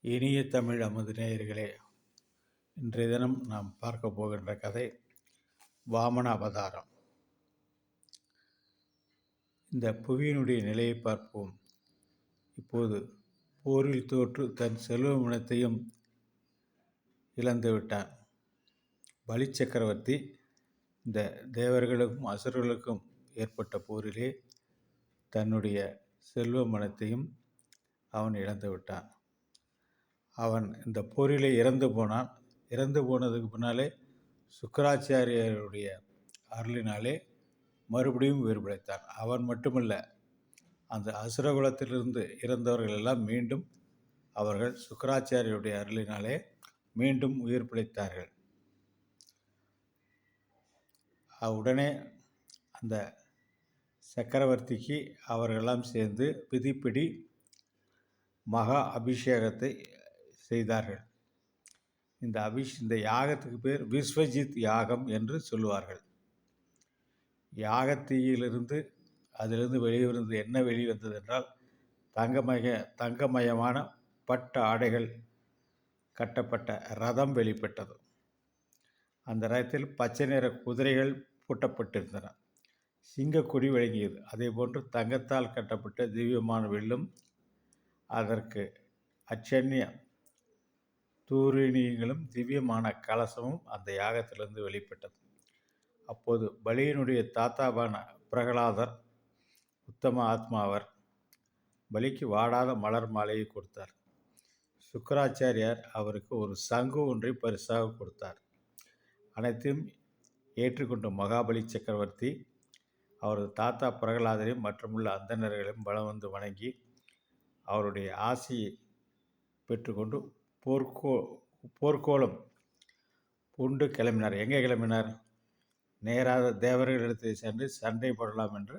இனிய தமிழ் அமுது நேயர்களே, இன்றைய தினம் நாம் பார்க்க போகின்ற கதை வாமன அவதாரம். இந்த புவியினுடைய நிலையை பார்ப்போம். இப்போது போரில் தோற்று தன் செல்வமனத்தையும் இழந்து விட்டான் பலி சக்கரவர்த்தி. இந்த தேவர்களுக்கும் அசுரர்களுக்கும் ஏற்பட்ட போரிலே தன்னுடைய செல்வமனத்தையும் அவன் இழந்து விட்டான். அவன் இந்த போரிலே இறந்து போனான். இறந்து போனதுக்கு பின்னாலே சுக்கராச்சாரியருடைய அருளினாலே மறுபடியும் உயிர் பிழைத்தான். அவன் மட்டுமல்ல, அந்த அசுரகுலத்திலிருந்து இறந்தவர்கள் எல்லாம் மீண்டும் அவர்கள் சுக்கராச்சாரியருடைய அருளினாலே மீண்டும் உயிர் பிழைத்தார்கள். உடனே அந்த சக்கரவர்த்திக்கு அவர்களெல்லாம் சேர்ந்து விதிப்படி மகா அபிஷேகத்தை செய்தார்கள். இந்த யாகத்துக்கு பேர் விஸ்வஜித் யாகம் என்று சொல்லுவார்கள். யாகத்தீயிலிருந்து அதிலிருந்து வெளிவந்து என்ன வெளிவந்தது என்றால் தங்கமயமான பட்டு ஆடைகள் கட்டப்பட்ட ரதம் வெளிப்பட்டது. அந்த ரதத்தில் பச்சை நிற குதிரைகள் பூட்டப்பட்டிருந்தன. சிங்கக்கொடி விளங்கியது. அதே போன்று தங்கத்தால் கட்டப்பட்ட திவ்யமான வில்லும் அதற்கு அச்சன்ய தூரிணிகளும் திவ்யமான கலசமும் அந்த யாகத்திலிருந்து வெளிப்பட்டது. அப்போது பலியினுடைய தாத்தாவான பிரகலாதர் உத்தம ஆத்மாவர் பலிக்கு வாடாத மலர் மாலையை கொடுத்தார். சுக்கராச்சாரியார் அவருக்கு ஒரு சங்கு ஒன்றை பரிசாக கொடுத்தார். அனைத்தையும் ஏற்றுக்கொண்ட மகாபலி சக்கரவர்த்தி அவரது தாத்தா பிரகலாதரையும் மற்றுமுள்ள அந்தணர்களையும் பலம் வந்து வணங்கி அவருடைய ஆசையை பெற்றுக்கொண்டு போர்க்கோலம் பூண்டு கிளம்பினார். எங்கே கிளம்பினார்? நேராக தேவர்களிடத்தில் சென்று சண்டை போடலாம் என்று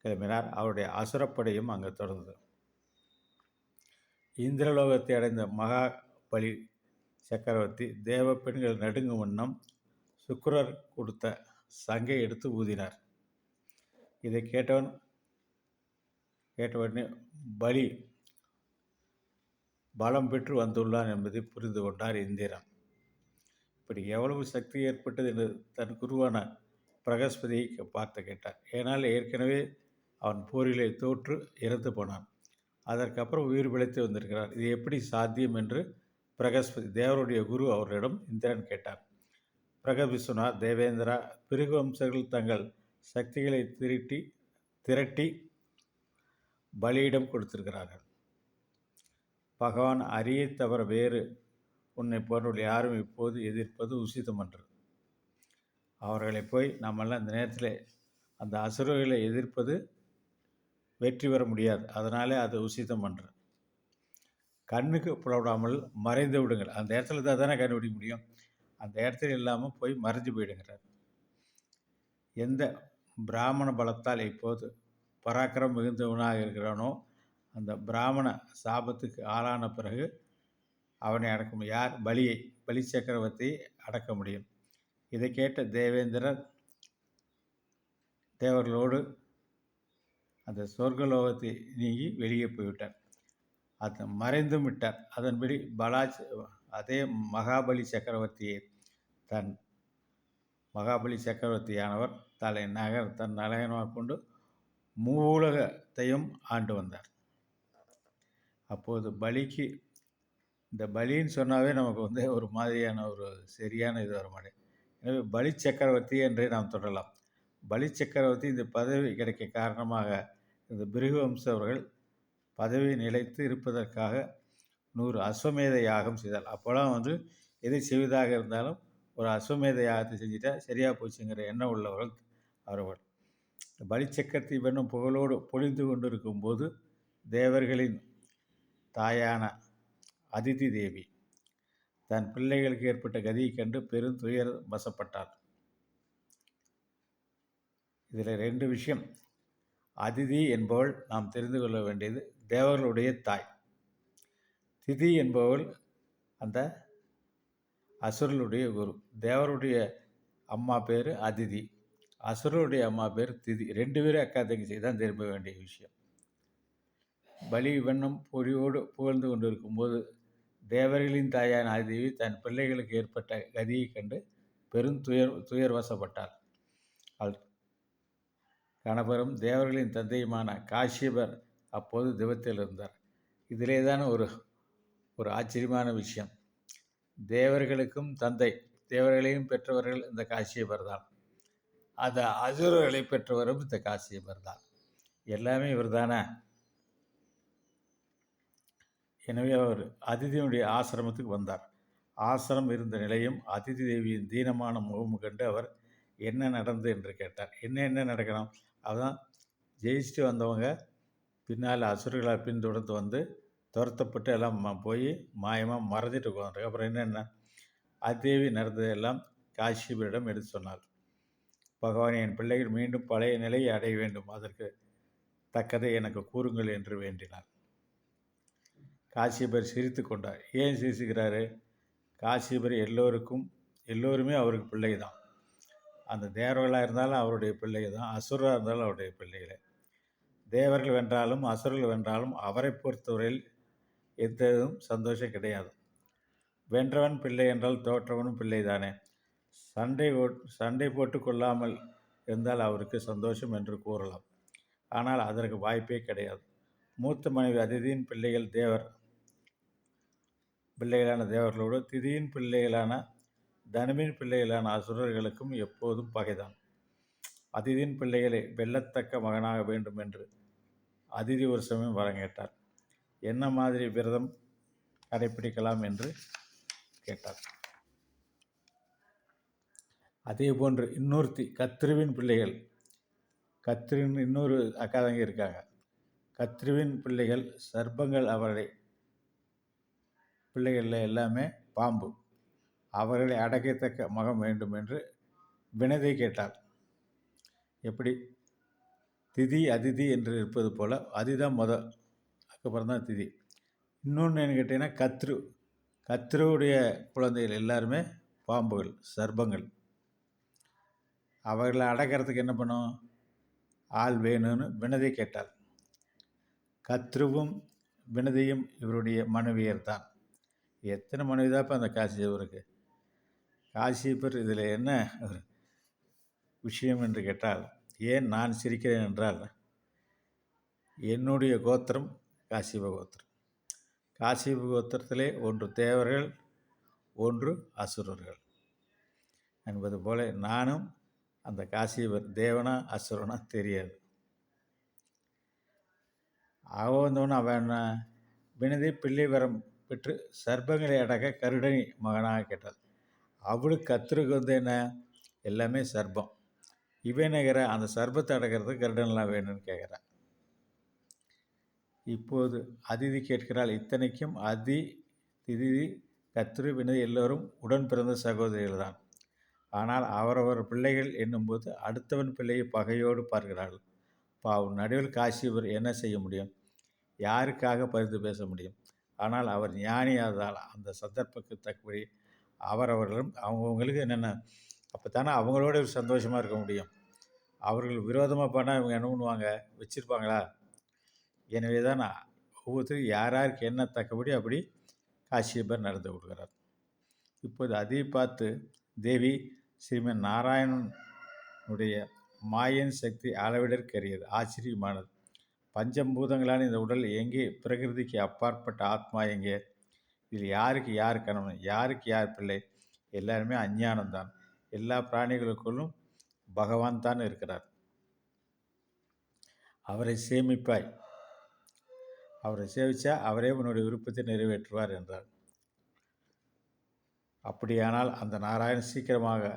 கிளம்பினார். அவருடைய அசுரப்படையும் அங்கு தொடர்ந்தது. இந்திரலோகத்தை அடைந்த மகாபலி சக்கரவர்த்தி தேவ பெண்கள் நடுங்கும் வண்ணம் சுக்கிரர் கொடுத்த சங்கை எடுத்து ஊதினார். இதை கேட்டவுடனே பலி பலம் பெற்று வந்துள்ளான் என்பதை புரிந்து கொண்டார் இந்திரன். இப்படி எவ்வளவு சக்தி ஏற்பட்டது என்று தன் குருவான பிரகஸ்பதியை பார்த்து கேட்டார். ஏனால் ஏற்கனவே அவன் போரிலே தோற்று இறந்து போனான். அதற்கப்புறம் உயிர் பிழைத்து வந்திருக்கிறார். இது எப்படி சாத்தியம் என்று பிரகஸ்பதி தேவருடைய குரு அவரிடம் இந்திரன் கேட்டார். பிரகவிஸ்வநாத், தேவேந்திரா, பிருகு வம்சர்கள் தங்கள் சக்திகளை திரட்டி பலியிடம் கொடுத்திருக்கிறார்கள். பகவான் அரியை தவிர வேறு உன்னை போன்றவர்கள் யாரும் இப்போது எதிர்ப்பது உசிதமன்று. அவர்களை போய் நம்மெல்லாம் இந்த நேரத்தில் அந்த அசுரர்களை எதிர்ப்பது வெற்றி பெற முடியாது. அதனாலே அது உசிதம் அன்று. கண்ணுக்கு புலப்படாமல் மறைந்து விடுங்கள். அந்த இடத்துல தான் தானே கண்டுபிடிக்க முடியும். அந்த இடத்துல இல்லாமல் போய் மறைஞ்சு போயிடுங்கிறார். எந்த பிராமண பலத்தால் இப்போது பராக்கிரம் மிகுந்தவனாக இருக்கிறானோ அந்த பிராமண சாபத்துக்கு ஆளான பிறகு அவனை அடக்க முடியும். யார்? பலி சக்கரவர்த்தியை அடக்க முடியும். இதை கேட்ட தேவேந்திரர் தேவர்களோடு அந்த சொர்க்கலோகத்தை நீங்கி வெளியே போய்விட்டார். அதை மறைந்தும் விட்டார். அதன்படி அதே மகாபலி சக்கரவர்த்தியை மகாபலி சக்கரவர்த்தியானவர் தன் நலகமாக கொண்டு மூலகத்தையும் ஆண்டு வந்தார். அப்போது பலிக்கு இந்த பலின்னு சொன்னாவே நமக்கு ஒரு மாதிரியான ஒரு சரியான இது வர மாட்டேன். எனவே பலி சக்கரவர்த்தி என்றே நாம் தொடரலாம். பலி சக்கரவர்த்தி இந்த பதவி கிடைக்க காரணமாக இந்த பிருகு வம்சவர்கள் பதவி நிலைத்து இருப்பதற்காக 100 அஸ்வமேத யாகம் செய்தார். அப்போலாம் எதை செய்வதாக இருந்தாலும் ஒரு அஸ்வமேத யாகத்தை செஞ்சுட்டா சரியாக போச்சுங்கிற எண்ணம் உள்ளவர்கள் அவர்கள். பலி சக்கரவர்த்தி வெண்ணும் புகழோடு பொழிந்து கொண்டிருக்கும்போது தேவர்களின் தாயான அதிதி தேவி தன் பிள்ளைகளுக்கு ஏற்பட்ட கதியை கண்டு பெருந்துயர் வசப்பட்டார். இதில் 2 விஷயம். அதிதி என்பவள் நாம் தெரிந்து கொள்ள வேண்டியது தேவர்களுடைய தாய். திதி என்பவள் அந்த அசுரனுடைய குரு. தேவருடைய அம்மா பேர் அதிதி, அசுரனுடைய அம்மா பேர் திதி. 2 பேரும் அக்கா தங்கச்சி தான் திரும்ப வேண்டிய விஷயம். பலி வண்ணம் பொழியோடு புகழ்ந்து கொண்டிருக்கும்போது தேவர்களின் தாயான ஆதிதேவி தன் பிள்ளைகளுக்கு ஏற்பட்ட கதியைக் கண்டு துயர்வசப்பட்டாள். அவள் கணவரும் தேவர்களின் தந்தையுமான காஷ்யபர் அப்போது திவத்தில் இருந்தார். இதிலே தான் ஒரு ஆச்சரியமான விஷயம். தேவர்களுக்கும் தந்தை, தேவர்களையும் பெற்றவர்கள் இந்த காஷ்யபர் தான். அந்த அசுரர்களை பெற்றவரும் இந்த காஷ்யபர் தான். எல்லாமே இவர் தானே. எனவே அவர் அதிதியினுடைய ஆசிரமத்துக்கு வந்தார். ஆசிரமம் இருந்த நிலையும் அதிதி தேவியின் தீனமான முகம் கண்டு அவர் என்ன நடந்தது என்று கேட்டார். என்ன நடக்கணும்? அதுதான் ஜெயிச்சுட்டு வந்தவங்க பின்னால் அசுரர்களால் பின்தொடர்ந்து வந்து துரத்தப்பட்டு எல்லாம் போய் மாயமாக மறைஞ்சிட்டு உட்காந்துருக்கு. அப்புறம் என்னென்ன அதேவி நடந்ததெல்லாம் காஷ்யபரிடம் எடுத்து சொன்னார். பகவான், என் பிள்ளைகள் மீண்டும் பழைய நிலையை அடைய வேண்டும், அதற்கு தக்கதை எனக்கு கூறுங்கள் என்று வேண்டினார். காஷ்யபர் சிரித்து கொண்டார். ஏன் சிரிச்சுக்கிறாரு? காஷ்யபர் எல்லோருமே அவருக்கு பிள்ளை தான். அந்த தேவர்களாக இருந்தாலும் அவருடைய பிள்ளை தான், அசுரராக இருந்தாலும் அவருடைய பிள்ளைகளே. தேவர்கள் வென்றாலும் அசுரர்கள் வென்றாலும் அவரை பொறுத்தவரையில் எந்ததும் சந்தோஷம் கிடையாது. வென்றவன் பிள்ளை என்றால் தோற்றவனும் பிள்ளை தானே. சண்டை போட்டு கொள்ளாமல் இருந்தால் அவருக்கு சந்தோஷம் என்று கூறலாம். ஆனால் அதற்கு வாய்ப்பே கிடையாது. மூத்த மனைவி அதிதியின் பிள்ளைகளான தேவர்களோடு திதியின் பிள்ளைகளான தனுவின் பிள்ளைகளான அசுரர்களுக்கும் எப்போதும் பகைதான். அதிதியின் பிள்ளைகளை வெல்லத்தக்க மகனாக வேண்டும் என்று அதிதி ஒரு சமயம் வரம் கேட்டார். என்ன மாதிரி விரதம் கடைப்பிடிக்கலாம் என்று கேட்டார். அதே போன்று இன்னொருத்தி கத்ருவின் பிள்ளைகள், கத்ருவின் இன்னொரு அக்காதங்க இருக்காங்க. கத்ருவின் பிள்ளைகள் சர்ப்பங்கள், அவர்களை பிள்ளைகளில் எல்லாமே பாம்பு, அவர்களை அடக்கத்தக்க மகம் வேண்டும் என்று வினதை கேட்டார். எப்படி திதி அதிதி என்று இருப்பது போல் அதிதான் அதுக்கப்புறம் தான் திதி. இன்னொன்று என்ன கேட்டிங்கன்னா, கத்ருவுடைய குழந்தைகள் எல்லாருமே பாம்புகள், சர்ப்பங்கள். அவர்களை அடக்கிறதுக்கு என்ன பண்ணும்? ஆள் வேணும்னு வினதை கேட்டார். கத்ருவும் வினதையும் இவருடைய மனைவியர் தான். எத்தனை மனைவி தான் இப்போ அந்த காசியபருக்கு? காசியபர் இதில் என்ன விஷயம் என்று கேட்டால், ஏன் நான் சிரிக்கிறேன் என்றால், என்னுடைய கோத்திரம் காசியப கோத்திரம். காசியப கோத்திரத்திலே ஒன்று தேவர்கள், ஒன்று அசுரர்கள் என்பது போல நானும் அந்த காசியபர் தேவனா அசுரனா தெரியாது. வந்தவொன்னு அவன் என்ன வினதை பிள்ளை வரம் பெற்று சர்ப்பங்களை அடக்க கருடனை மகனாக கேட்டாள். அவளுக்கு கத்திருக்கு என்ன எல்லாமே சர்ப்பம். இவன் நினைக்கிற அந்த சர்ப்பத்தை அடக்கிறதுக்கு கருடன்லாம் வேணும்னு கேட்குறான். இப்போது அதிதி கேட்கிறாள். இத்தனைக்கும் திதி கத்ரு வினதை எல்லோரும் உடன் பிறந்த சகோதரிகள் தான். ஆனால் அவரவர் பிள்ளைகள் என்னும்போது அடுத்தவன் பிள்ளையை பகையோடு பார்க்கிறார்கள். பாவம், நடுவில் காசியபர் என்ன செய்ய முடியும்? யாருக்காக பரிந்து பேச முடியும்? ஆனால் அவர் ஞானியாததால் அந்த சந்தர்ப்பத்துக்கு தக்கபடி அவரவர்களும் அவங்கவுங்களுக்கு என்னென்ன அப்போ தானே அவங்களோட சந்தோஷமாக இருக்க முடியும். அவர்கள் விரோதமாக பண்ணால் இவங்க என்ன பண்ணுவாங்க? வச்சுருப்பாங்களா? எனவே தான் ஒவ்வொருத்தரும் யாருக்கு என்ன தக்கபடி அப்படி காசியபர் நடந்து கொடுக்குறார். இப்போது அதை பார்த்து தேவி ஸ்ரீமன் நாராயணனுடைய மாயின் சக்தி அளவிடற்கரியது, ஆச்சரியமானது. பஞ்சபூதங்களான இந்த உடல் எங்கே? பிரகிருதிக்கு அப்பாற்பட்ட ஆத்மா எங்கே? இதில் யாருக்கு யார் கணவன், யாருக்கு யார் பிள்ளை? எல்லாருமே அஞ்ஞானம்தான். எல்லா பிராணிகளுக்குள்ளும் பகவான் தான் இருக்கிறார். அவரை சேமிப்பாய், அவரை சேவிச்சா அவரே உன்னுடைய விருப்பத்தை நிறைவேற்றுவார் என்றார். அப்படியானால் அந்த நாராயணன் சீக்கிரமாக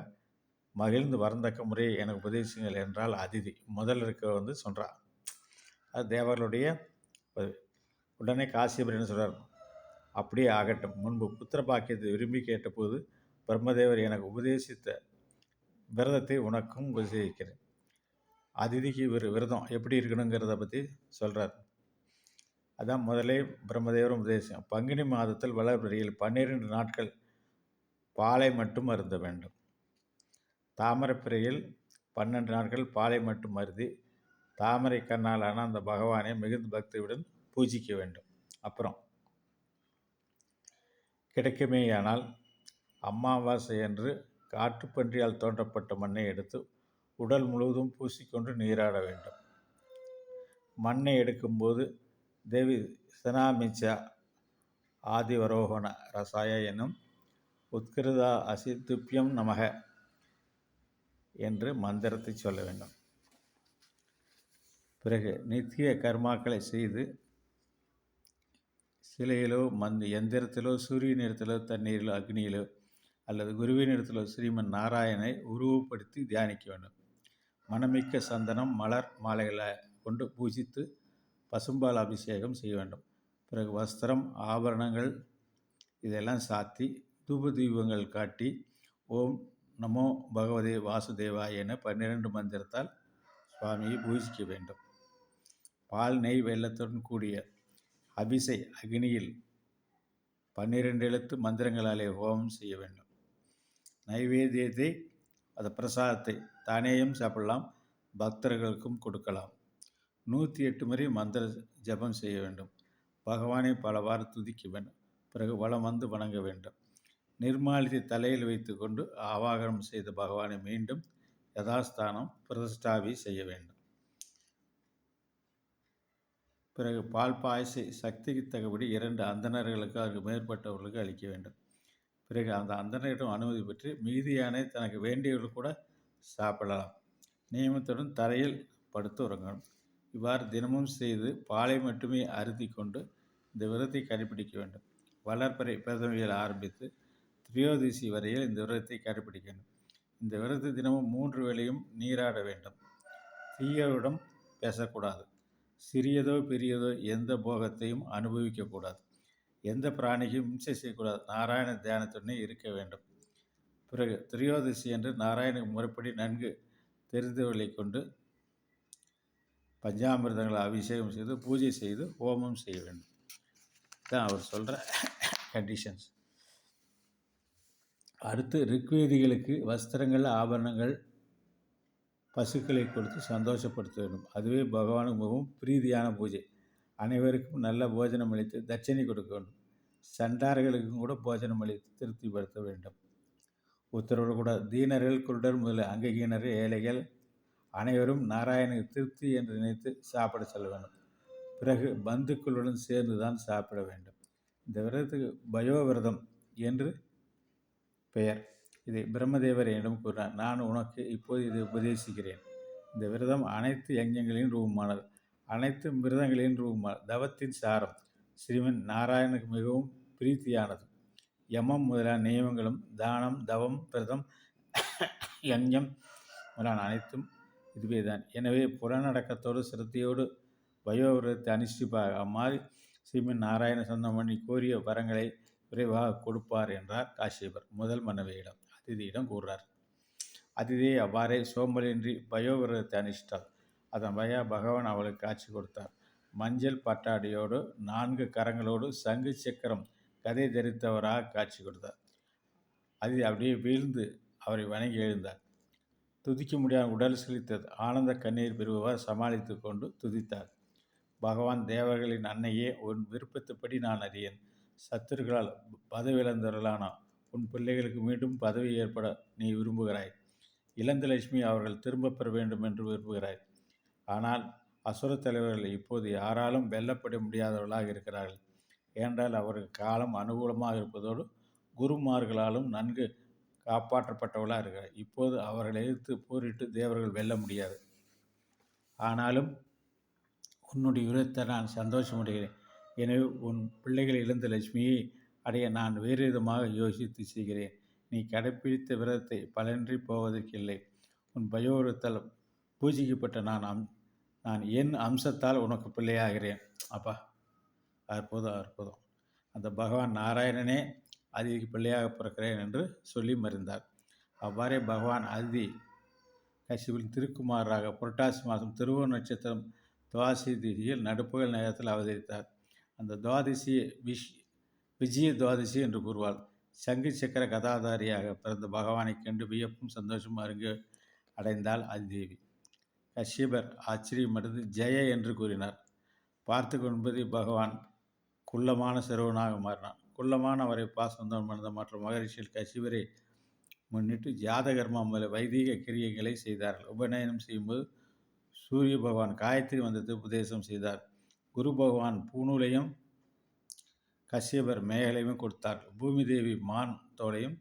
மகிழ்ந்து வரந்தக்க முறையை எனக்கு உபதேசிங்கள் என்றால் அதிதி முதல் இருக்க சொல்கிறார். அது தேவர்களுடைய உடனே காசியபர் என்ன சொல்கிறார்? அப்படியே ஆகட்டும். முன்பு புத்திர பாக்கியத்தை விரும்பி கேட்டபோது பிரம்மதேவர் எனக்கு உபதேசித்த விரதத்தை உனக்கும் உபதேசிக்கிறேன். அதிதிக்கு விரதம் எப்படி இருக்கணுங்கிறத பற்றி சொல்கிறார். அதான் முதலே பிரம்மதேவரும் உபதேசம். பங்குனி மாதத்தில் வளர்பிறையில் 12 நாட்கள் பாலை மட்டும் அருந்த வேண்டும். தாமரைப்பிறையில் 12 நாட்கள் பாலை மட்டும் அருந்தி தாமரை கண்ணாலான அந்த பகவானை மிகுந்த பக்தியுடன் பூஜிக்க வேண்டும். அப்புறம் கிடைக்குமேயானால் அமாவாசை அன்று காட்டுப்பன்றியால் தோன்றப்பட்ட மண்ணை எடுத்து உடல் முழுவதும் பூசிக்கொண்டு நீராட வேண்டும். மண்ணை எடுக்கும்போது தேவி சனாமிச்சா ஆதிவரோகண ரசாய என்னும் உத்கிருதா அசித்துப்பியம் நமக என்று மந்திரத்தை சொல்ல வேண்டும். பிறகு நித்திய கர்மாக்களை செய்து சிலையிலோ எந்திரத்திலோ சூரியனிடத்திலோ தண்ணீரிலோ அக்னியிலோ அல்லது குருவினிடத்திலோ ஸ்ரீமன் நாராயணனை உருவப்படுத்தி தியானிக்க வேண்டும். மனமிக்க சந்தனம் மலர் மாலைகளை கொண்டு பூஜித்து பசும்பால் அபிஷேகம் செய்ய வேண்டும். பிறகு வஸ்திரம் ஆபரணங்கள் இதெல்லாம் சாத்தி தூப தீபங்கள் காட்டி ஓம் நமோ பகவதே வாசுதேவாய என 12 மந்திரத்தால் சுவாமியை பூஜிக்க வேண்டும். பால் நெய் வெள்ளத்துடன் கூடிய அபிஷை அக்னியில் 12 எழுத்து மந்திரங்களாலே ஹோமம் செய்ய வேண்டும். நைவேத்தியத்தை பிரசாதத்தை தானேயும் சாப்பிடலாம், பக்தர்களுக்கும் கொடுக்கலாம். 108 முறை மந்திர ஜபம் செய்ய வேண்டும். பகவானை பலவாறு துதிக்க வேண்டும். பிறகு வலம் வந்து வணங்க வேண்டும். நிர்மாலித்தை தலையில் வைத்து கொண்டு ஆவாகனம் செய்த பகவானை மீண்டும் யதாஸ்தானம் பிரதிஷ்டாபி செய்ய வேண்டும். பிறகு பால் பாயசை சக்திக்கு தக்கபடி 2 அந்தணர்களுக்கு அதற்கு மேற்பட்டவர்களுக்கு அளிக்க வேண்டும். பிறகு அந்த அந்தணரிடம் அனுமதி பெற்று மீதியானை தனக்கு வேண்டியவர்கள் கூட சாப்பிடலாம். நியமத்துடன் தரையில் படுத்து உறங்கணும். இவ்வாறு தினமும் செய்து பாலை மட்டுமே அருத்தி கொண்டு இந்த விரதத்தை கடைபிடிக்க வேண்டும். வளர்ப்பறை பிரதமையில் ஆரம்பித்து திரியோதசி வரையில் இந்த விரதத்தை கடைபிடிக்க வேண்டும். இந்த விரதத்தை தினமும் 3 வேளையும் நீராட வேண்டும். தீயவரிடம் பேசக்கூடாது. சிறியதோ பெரியதோ எந்த போகத்தையும் அனுபவிக்கக்கூடாது. எந்த பிராணிக்கும் இம்சை செய்யக்கூடாது. நாராயண தியானத்துடனே இருக்க வேண்டும். பிறகு திரியோதசி என்று நாராயண முறைப்படி நன்கு தெரிந்தவர்களை கொண்டு பஞ்சாமிர்தங்களை அபிஷேகம் செய்து பூஜை செய்து ஹோமம் செய்ய வேண்டும். தான் அவர் சொல்கிற கண்டிஷன்ஸ். அடுத்து ரிக்வேதிகளுக்கு வஸ்திரங்கள் ஆபரணங்கள் பசுக்களை கொடுத்து சந்தோஷப்படுத்த வேண்டும். அதுவே பகவானுக்கு மிகவும் பிரீதியான பூஜை. அனைவருக்கும் நல்ல போஜனம் அளித்து தட்சணை கொடுக்க வேண்டும். சண்டார்களுக்கும் கூட போஜனம் அளித்து திருப்திப்படுத்த வேண்டும். உத்தரவு கூட தீனர்கள் குருடர் முதலிய அங்ககீனர்கள் ஏழைகள் அனைவரும் நாராயணனுக்கு திருப்தி என்று நினைத்து சாப்பிட செல்ல வேண்டும். பிறகு பந்துக்களுடன் சேர்ந்து தான் சாப்பிட வேண்டும். இந்த விரதத்துக்கு பயோவிரதம் என்று பெயர். இதை பிரம்மதேவர் என்னிடம் கூறினார். நான் உனக்கு இப்போது இதை உபதேசிக்கிறேன். இந்த விரதம் அனைத்து யஜ்ஞங்களின் ரூபமானது, அனைத்து விரதங்களின் ரூபமானது. தவத்தின் சாரம் ஸ்ரீமன் நாராயணனுக்கு மிகவும் பிரீத்தியானது. யமம் முதலான நியமங்களும் தானம் தவம் விரதம் யஜ்ஞம் முதலான அனைத்தும் இதுவே தான். எனவே புறநடக்கத்தோடு சிரத்தையோடு வயோவிரதத்தை அனுஷ்டிப்பாக அம்மாதிரி ஸ்ரீமன் நாராயண சொந்தம் பண்ணி கோரிய வரங்களை விரைவாக கொடுப்பார் என்றார் காசியப்பர் முதல் மனைவியிடம். அதிதியிடம் கூறுறார். அதிதியை அவ்வாறே சோம்பலின்றி பயோவிரதத்தை அனுஷ்டித்தார். அதன் பகவான் அவளுக்கு காட்சி கொடுத்தார். மஞ்சள் பட்டாடியோடு 4 கரங்களோடு சங்கு சக்கரம் கதை தரித்தவராக காட்சி கொடுத்தார். அதிதி அப்படியே வீழ்ந்து அவரை வணங்கி எழுந்தார். துதிக்க முடியாத உடல் செலுத்தது. ஆனந்த கண்ணீர் பெறுபவர் சமாளித்து கொண்டு துதித்தார். பகவான் தேவர்களின் அன்னையே, உன் விருப்பத்துப்படி நான் அறியேன். சத்துருக்களால் பதவி இழந்தவர்களான உன் பிள்ளைகளுக்கு மீண்டும் பதவி ஏற்பட நீ விரும்புகிறாய். இளந்தலட்சுமி அவர்கள் திரும்ப பெற வேண்டும் என்று விரும்புகிறாய். ஆனால் அசுர தலைவர்கள் இப்போது யாராலும் வெல்லப்பட முடியாதவர்களாக இருக்கிறார்கள். ஏனென்றால் அவர்கள் காலம் அனுகூலமாக இருப்பதோடு குருமார்களாலும் நன்கு காப்பாற்றப்பட்டவர்களாக இருக்கிறார். இப்போது அவர்களை எதிர்த்து போரிட்டு தேவர்கள் வெல்ல முடியாது. ஆனாலும் உன்னுடைய விரதத்தை நான் சந்தோஷமடைகிறேன். எனவே உன் பிள்ளைகள் இழந்த லட்சுமியை அடைய நான் வேறு விதமாக யோசித்து செய்கிறேன். நீ கடைப்பிடித்த விரதத்தை பலனின்றி போவதற்கில்லை. உன் பயோவிரத்தால் பூஜிக்கப்பட்ட நான் என் அம்சத்தால் உனக்கு பிள்ளையாகிறேன். அப்பா, அற்புதம் அற்புதம். அந்த பகவான் நாராயணனே அதிதிக்கு பிள்ளையாக பிறக்கிறேன் என்று சொல்லி மறைந்தார். அவ்வாறே பகவான் அதிதி கசிபின் திருக்குமாராக புரட்டாசி மாதம் திருவோண நட்சத்திரம் துவாதசி திதியில் நடுப்பகல் நேரத்தில் அவதரித்தார். அந்த துவாதசியை விஜய துவாதசி என்று கூறுவாள். சங்கு சக்கர கதாதாரியாக பிறந்த பகவானை கண்டு வியப்பும் சந்தோஷமும் அடைந்தாள் அதிதேவி. கஷ்யபர் ஆச்சரியமடைந்து ஜெய என்று கூறினார். பார்த்து கொண்டபடி பகவான் குள்ளமான சிறுவனாக மாறினான். குள்ளமான அவரை பாசந்தம் மனித மற்ற மகரிஷிகள் கசிவரை முன்னிட்டு ஜாதகர்மா முதல வைதீக கிரியைகளை செய்தார்கள். உபநயனம் செய்யும்போது சூரிய பகவான் காயத்ரி மந்திரத்தை உபதேசம் செய்தார். குரு பகவான் பூநூலையும் கஷ்யபர் மேகலையும் கொடுத்தார்கள். பூமி தேவி மான் தோலையும்,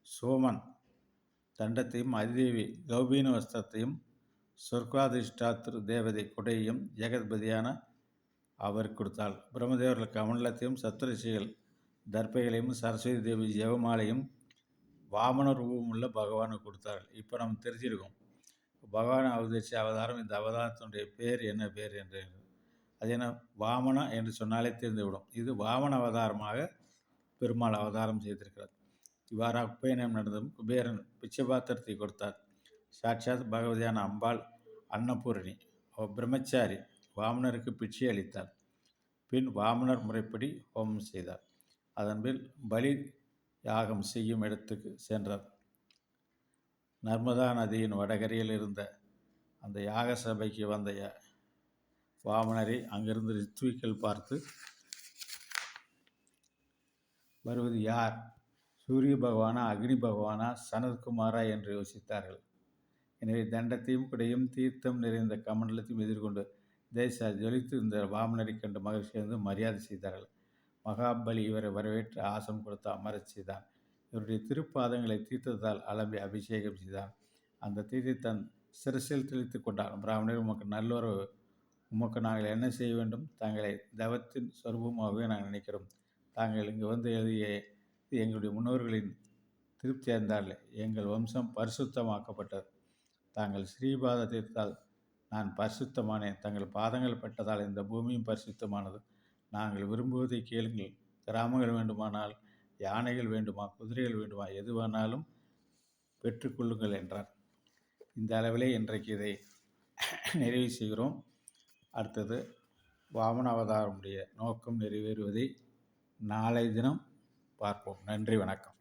சோமன் தண்டத்தையும், அதிதேவி கௌபீன வஸ்திரத்தையும், சொர்க்காதிஷ்டாத்திரு தேவதை கொடையையும் ஜெகத்பதியான அவர் கொடுத்தாள். பிரம்மதேவர்கள் கமண்டலத்தையும், சப்தரிஷிகள் தர்பைகளையும், சரஸ்வதி தேவி ஜெவமாலையும் வாமன ரூபமுள்ள பகவானுக்கு கொடுத்தார்கள். இப்போ நம்ம தெரிஞ்சிருக்கோம் பகவான் அவதரித்த அவதாரம், இந்த அவதாரத்தினுடைய பேர் என்ன பேர் என்று. அது என்ன வாமனா என்று சொன்னாலே தெரிந்துவிடும். இது வாமன அவதாரமாக பெருமாள் அவதாரம் செய்திருக்கிறார். இவ்வாறாக உபயனம் நடந்தும் குபேரன் பிச்சைபாத்திரத்தை கொடுத்தார். சாட்சாத் பகவதியான அம்பாள் அன்னபூரணி அவர் பிரம்மச்சாரி வாமனருக்கு பிச்சை அளித்தார். பின் வாமனர் முறைப்படி ஹோமம் செய்தார். அதன்பின் பலி யாகம் செய்யும் இடத்துக்கு சென்றார். நர்மதா நதியின் வடகரையில் இருந்த அந்த யாக சபைக்கு வந்த வாமனரை அங்கிருந்து ரித்விக்கள் பார்த்து, வருவது யார், சூரிய பகவானா, அக்னி பகவானா, சனத்குமாரா என்று யோசித்தார்கள். எனவே தண்டத்தையும் குடையும் தீர்த்தம் நிறைந்த கமண்டலத்தையும் எதிர்கொண்டு தேச ஜொலித்து இந்த வாமனரை கண்டு மகிழ்ச்சி வந்து மரியாதை செய்தார்கள். மகாபலி இவரை வரவேற்று ஆசம் கொடுத்து அமரச் செய்தான். இவருடைய திருப்பாதங்களை தீர்த்தத்தால் அலம்பி அபிஷேகம் செய்தான். அந்த தீர்த்தை தன் சிரசில் தெளித்து கொண்டான். பிராமணர், உமக்கு நல்லுறவு, உமக்கு நாங்கள் என்ன செய்ய வேண்டும்? தங்களை தவத்தின் சொரூபமாகவே நாங்கள் நினைக்கிறோம். தாங்கள் இங்கு வந்து எழுதிய எங்களுடைய முன்னோர்களின் திருப்தி அடைந்தார்கள். எங்கள் வம்சம் பரிசுத்தமாக்கப்பட்டது. தாங்கள் ஸ்ரீபாத தீர்த்தால் நான் பரிசுத்தமானேன். தங்கள் பாதங்கள் பட்டதால் இந்த பூமியும் பரிசுத்தமானது. நாங்கள் விரும்புவதை கேளுங்கள். கிராமங்கள் வேண்டுமானால், யானைகள் வேண்டுமா, குதிரைகள் வேண்டுமா, எதுவானாலும் பெற்றுக்கொள்ளுங்கள் என்றார். இந்த அளவிலே இன்றைக்கு இதை நிறைவு செய்கிறோம். அடுத்தது வாமன அவதாரமுடைய நோக்கம் நிறைவேறுவதை நாளை தினம் பார்ப்போம். நன்றி, வணக்கம்.